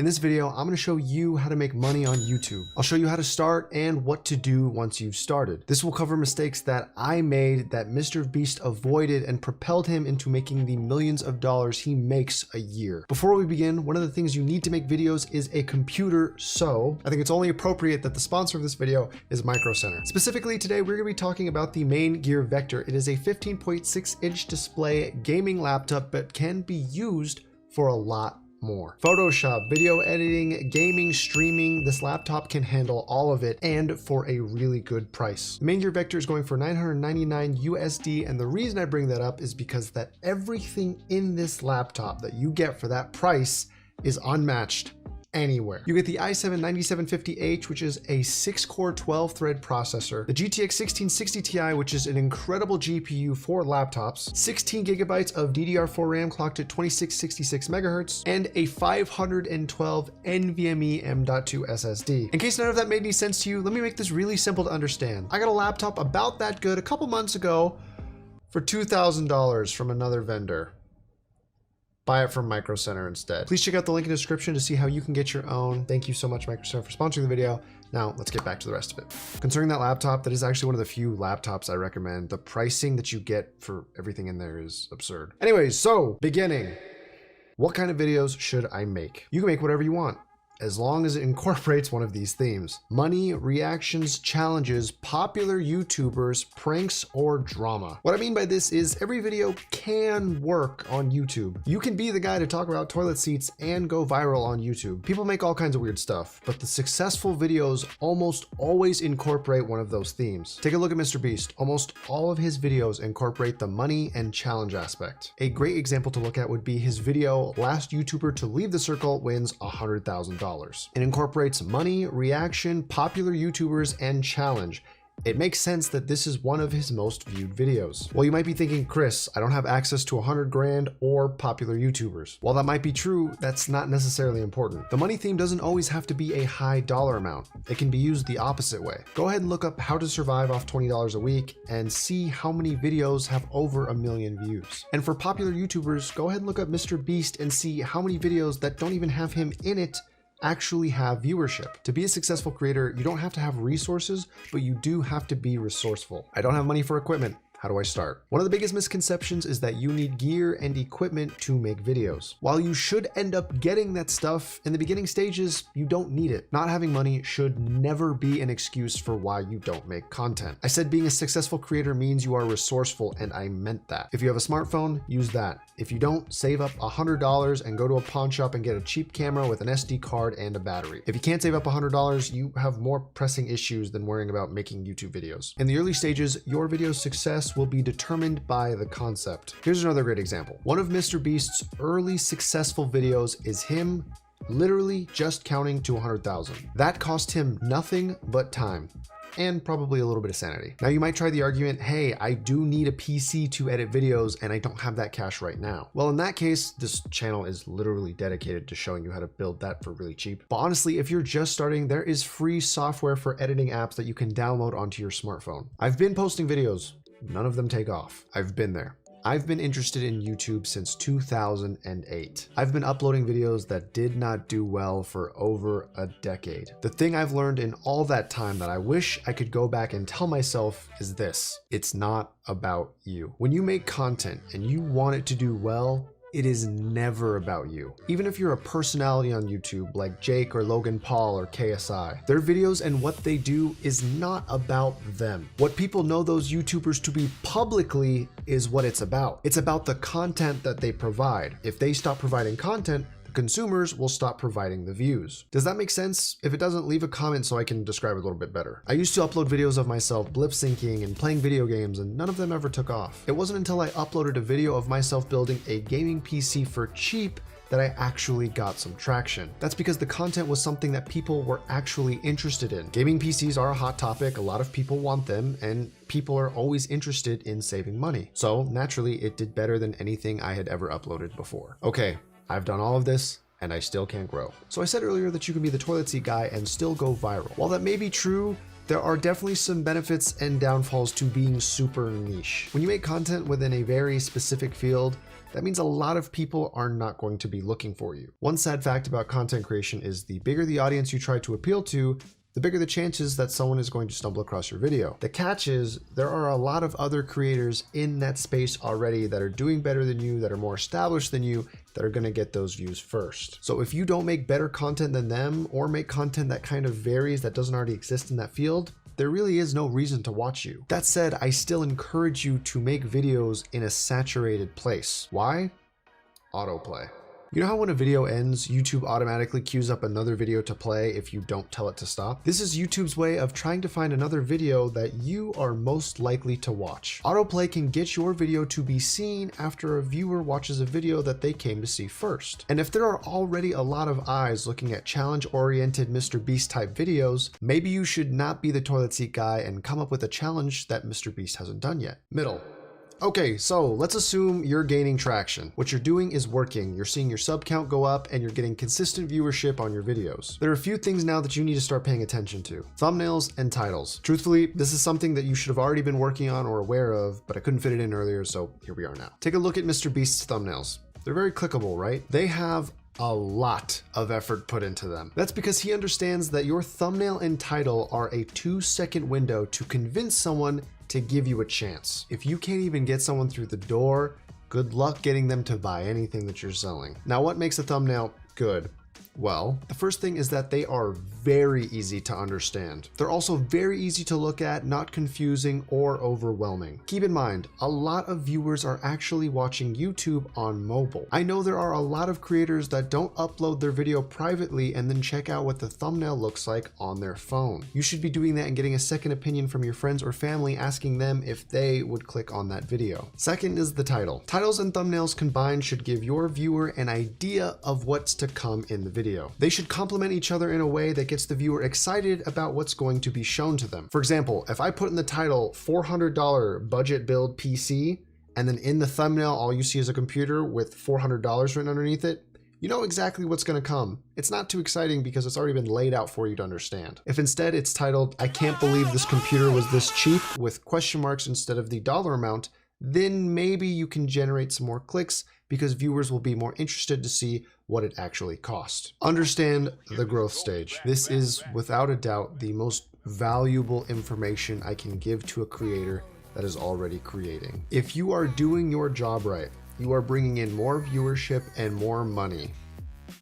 In this video, I'm going to show you how to make money on YouTube. I'll show you how to start and what to do once you've started. This will cover mistakes that I made that MrBeast avoided and propelled him into making the millions of dollars he makes a year. Before we begin, one of the things you need to make videos is a computer, so I think it's only appropriate that the sponsor of this video is Micro Center. Specifically today, we're going to be talking about the Main Gear Vector. It is a 15.6-inch display gaming laptop that can be used for a lot more. Photoshop, video editing, gaming, streaming, this laptop can handle all of it and for a really good price. The Main Gear Vector is going for $999 USD, and the reason I bring that up is because that everything in this laptop that you get for that price is unmatched anywhere. You get the i7-9750H, which is a 6-core 12-thread processor, the GTX 1660 Ti, which is an incredible GPU for laptops, 16 gigabytes of DDR4 RAM clocked at 2666 megahertz, and a 512 NVMe M.2 SSD. In case none of that made any sense to you, let me make this really simple to understand. I got a laptop about that good a couple months ago for $2,000 from another vendor. Buy it from Micro Center instead. Please check out the link in the description to see how you can get your own. Thank you so much, Micro Center, for sponsoring the video. Now let's get back to the rest of it. Concerning that laptop, that is actually one of the few laptops I recommend. The pricing that you get for everything in there is absurd. Anyways, so beginning, what kind of videos should I make? You can make whatever you want, as long as it incorporates one of these themes: money, reactions, challenges, popular YouTubers, pranks, or drama. What I mean by this is every video can work on YouTube. You can be the guy to talk about toilet seats and go viral on YouTube. People make all kinds of weird stuff, but the successful videos almost always incorporate one of those themes. Take a look at MrBeast. Almost all of his videos incorporate the money and challenge aspect. A great example to look at would be his video, Last YouTuber to Leave the Circle Wins $100,000. It incorporates money, reaction, popular YouTubers, and challenge. It makes sense that this is one of his most viewed videos. Well, you might be thinking, Chris, I don't have access to 100 grand or popular YouTubers. While that might be true, that's not necessarily important. The money theme doesn't always have to be a high dollar amount. It can be used the opposite way. Go ahead and look up how to survive off $20 a week and see how many videos have over 1 million views. And for popular YouTubers, go ahead and look up MrBeast and see how many videos that don't even have him in it actually have viewership. To be a successful creator, you don't have to have resources, but you do have to be resourceful. I don't have money for equipment. How do I start? One of the biggest misconceptions is that you need gear and equipment to make videos. While you should end up getting that stuff, in the beginning stages, you don't need it. Not having money should never be an excuse for why you don't make content. I said being a successful creator means you are resourceful, and I meant that. If you have a smartphone, use that. If you don't, save up $100 and go to a pawn shop and get a cheap camera with an SD card and a battery. If you can't save up $100, you have more pressing issues than worrying about making YouTube videos. In the early stages, your video's success will be determined by the concept. Here's another great example. One of MrBeast's early successful videos is him literally just counting to 100,000. That cost him nothing but time and probably a little bit of sanity. Now you might try the argument, hey, I do need a PC to edit videos and I don't have that cash right now. Well, in that case, this channel is literally dedicated to showing you how to build that for really cheap. But honestly, if you're just starting, there is free software for editing apps that you can download onto your smartphone. I've been posting videos. None of them take off. I've been there. I've been interested in YouTube since 2008. I've been uploading videos that did not do well for over a decade. The thing I've learned in all that time that I wish I could go back and tell myself is this: it's not about you. When you make content and you want it to do well, it is never about you. Even if you're a personality on YouTube like Jake or Logan Paul or KSI, their videos and what they do is not about them. What people know those YouTubers to be publicly is what it's about. It's about the content that they provide. If they stop providing content, consumers will stop providing the views. Does that make sense? If it doesn't, leave a comment so I can describe it a little bit better. I used to upload videos of myself lip syncing and playing video games, and none of them ever took off. It wasn't until I uploaded a video of myself building a gaming PC for cheap that I actually got some traction. That's because the content was something that people were actually interested in. Gaming PCs are a hot topic, a lot of people want them, and people are always interested in saving money. So naturally, it did better than anything I had ever uploaded before. Okay, I've done all of this and I still can't grow. So I said earlier that you can be the toilet seat guy and still go viral. While that may be true, there are definitely some benefits and downfalls to being super niche. When you make content within a very specific field, that means a lot of people are not going to be looking for you. One sad fact about content creation is the bigger the audience you try to appeal to, the bigger the chances that someone is going to stumble across your video. The catch is there are a lot of other creators in that space already that are doing better than you, that are more established than you, that are going to get those views first. So if you don't make better content than them, or make content that kind of varies that doesn't already exist in that field, there really is no reason to watch you. That said, I still encourage you to make videos in a saturated place. Why? Autoplay. You know how when a video ends, YouTube automatically queues up another video to play if you don't tell it to stop? This is YouTube's way of trying to find another video that you are most likely to watch. Autoplay can get your video to be seen after a viewer watches a video that they came to see first. And if there are already a lot of eyes looking at challenge-oriented MrBeast type videos, maybe you should not be the toilet seat guy and come up with a challenge that MrBeast hasn't done yet. Middle. Okay, so let's assume you're gaining traction. What you're doing is working. You're seeing your sub count go up and you're getting consistent viewership on your videos. There are a few things now that you need to start paying attention to: thumbnails and titles. Truthfully, this is something that you should have already been working on or aware of, but I couldn't fit it in earlier, so here we are now. Take a look at MrBeast's thumbnails. They're very clickable, right? They have a lot of effort put into them. That's because he understands that your thumbnail and title are a 2-second window to convince someone to give you a chance. If you can't even get someone through the door, good luck getting them to buy anything that you're selling. Now, what makes a thumbnail good? Well, the first thing is that they are very easy to understand. They're also very easy to look at, not confusing or overwhelming. Keep in mind, a lot of viewers are actually watching YouTube on mobile. I know there are a lot of creators that don't upload their video privately and then check out what the thumbnail looks like on their phone. You should be doing that and getting a second opinion from your friends or family, asking them if they would click on that video. Second is the title. Titles and thumbnails combined should give your viewer an idea of what's to come in the video. They should complement each other in a way that gets the viewer excited about what's going to be shown to them. For example, if I put in the title $400 budget build PC, and then in the thumbnail all you see is a computer with $400 written underneath it, you know exactly what's going to come. It's not too exciting because it's already been laid out for you to understand. If instead it's titled, "I can't believe this computer was this cheap," with question marks instead of the dollar amount, then maybe you can generate some more clicks because viewers will be more interested to see what it actually cost. Understand the growth stage. This is without a doubt the most valuable information I can give to a creator that is already creating. If you are doing your job right, you are bringing in more viewership and more money.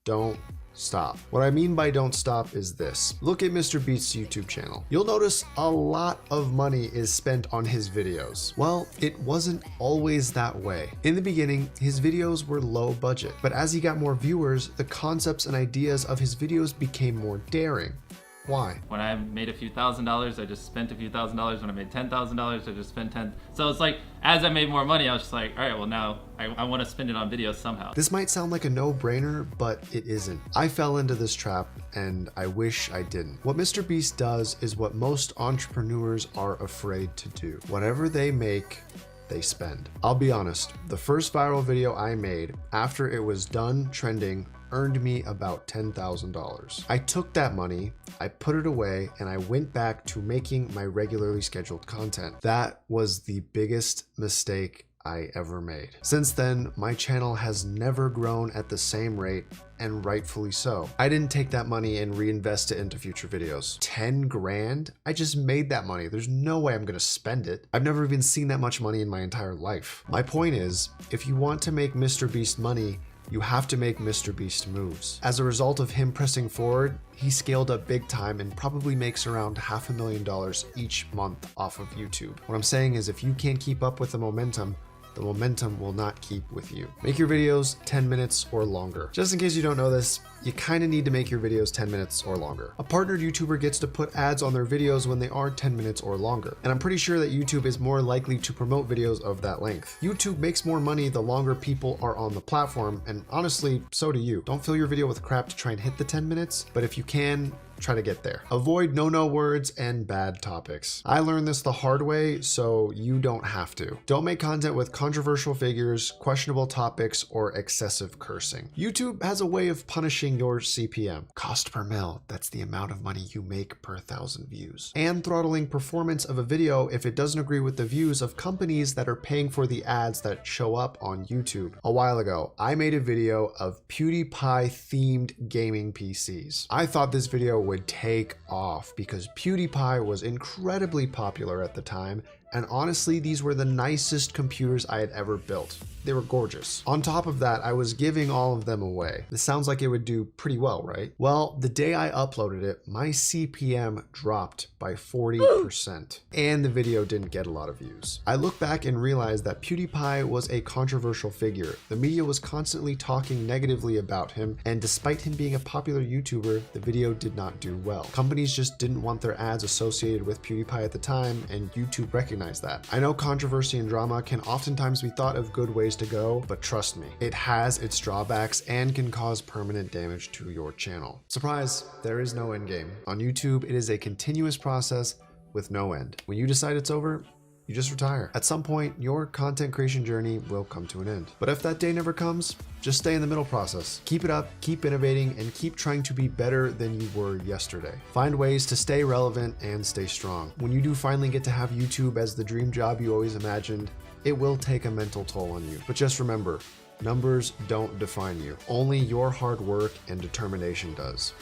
Don't stop. What I mean by don't stop is this. Look at MrBeast's YouTube channel. You'll notice a lot of money is spent on his videos. Well, it wasn't always that way. In the beginning, his videos were low budget, but as he got more viewers, the concepts and ideas of his videos became more daring. Why? When I made a few $1,000s, I just spent a few $1,000s. When I made $10,000, I just spent 10. So it's like, as I made more money, I was just like, all right, well now I want to spend it on videos somehow. This might sound like a no-brainer, but it isn't. I fell into this trap and I wish I didn't. What MrBeast does is what most entrepreneurs are afraid to do. Whatever they make, they spend. I'll be honest, the first viral video I made after it was done trending earned me about $10,000. I took that money, I put it away, and I went back to making my regularly scheduled content. That was the biggest mistake I ever made. Since then, my channel has never grown at the same rate, and rightfully so. I didn't take that money and reinvest it into future videos. 10 grand? I just made that money. There's no way I'm gonna spend it. I've never even seen that much money in my entire life. My point is, if you want to make MrBeast money, you have to make MrBeast moves. As a result of him pressing forward, he scaled up big time and probably makes around $500,000 each month off of YouTube. What I'm saying is, if you can't keep up with the momentum will not keep with you. Make your videos 10 minutes or longer. Just in case you don't know this, you kind of need to make your videos 10 minutes or longer. A partnered YouTuber gets to put ads on their videos when they are 10 minutes or longer. And I'm pretty sure that YouTube is more likely to promote videos of that length. YouTube makes more money the longer people are on the platform, and honestly, so do you. Don't fill your video with crap to try and hit the 10 minutes, but if you can, try to get there. Avoid no words and bad topics. I learned this the hard way, so you don't have to. Don't make content with controversial figures, questionable topics, or excessive cursing. YouTube has a way of punishing your CPM, cost per mil. That's the amount of money you make per 1,000 views. And throttling performance of a video if it doesn't agree with the views of companies that are paying for the ads that show up on YouTube. A while ago, I made a video of PewDiePie themed gaming PCs. I thought this video would take off because PewDiePie was incredibly popular at the time, and honestly, these were the nicest computers I had ever built. They were gorgeous. On top of that, I was giving all of them away. This sounds like it would do pretty well, right? Well, the day I uploaded it, my CPM dropped by 40%, and the video didn't get a lot of views. I look back and realized that PewDiePie was a controversial figure. The media was constantly talking negatively about him, and despite him being a popular YouTuber, the video did not do well. Companies just didn't want their ads associated with PewDiePie at the time, and YouTube recognized that. I know controversy and drama can oftentimes be thought of good ways to go, but trust me, it has its drawbacks and can cause permanent damage to your channel. Surprise, there is no end game. On YouTube, it is a continuous process with no end. When you decide it's over, you just retire. At some point, your content creation journey will come to an end. But if that day never comes, just stay in the middle process. Keep it up, keep innovating, and keep trying to be better than you were yesterday. Find ways to stay relevant and stay strong. When you do finally get to have YouTube as the dream job you always imagined, it will take a mental toll on you. But just remember, numbers don't define you. Only your hard work and determination does.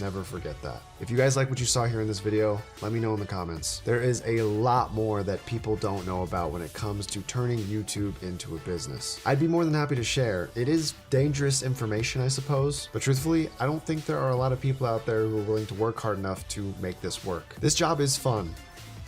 Never forget that. If you guys like what you saw here in this video, let me know in the comments. There is a lot more that people don't know about when it comes to turning YouTube into a business. I'd be more than happy to share. It is dangerous information, I suppose, but truthfully, I don't think there are a lot of people out there who are willing to work hard enough to make this work. This job is fun,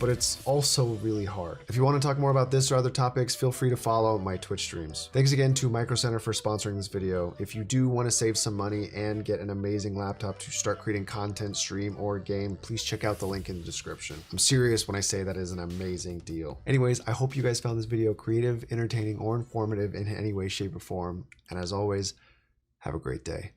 but it's also really hard. If you want to talk more about this or other topics, feel free to follow my Twitch streams. Thanks again to Micro Center for sponsoring this video. If you do want to save some money and get an amazing laptop to start creating content, stream, or game, please check out the link in the description. I'm serious when I say that is an amazing deal. Anyways, I hope you guys found this video creative, entertaining, or informative in any way, shape, or form. And as always, have a great day.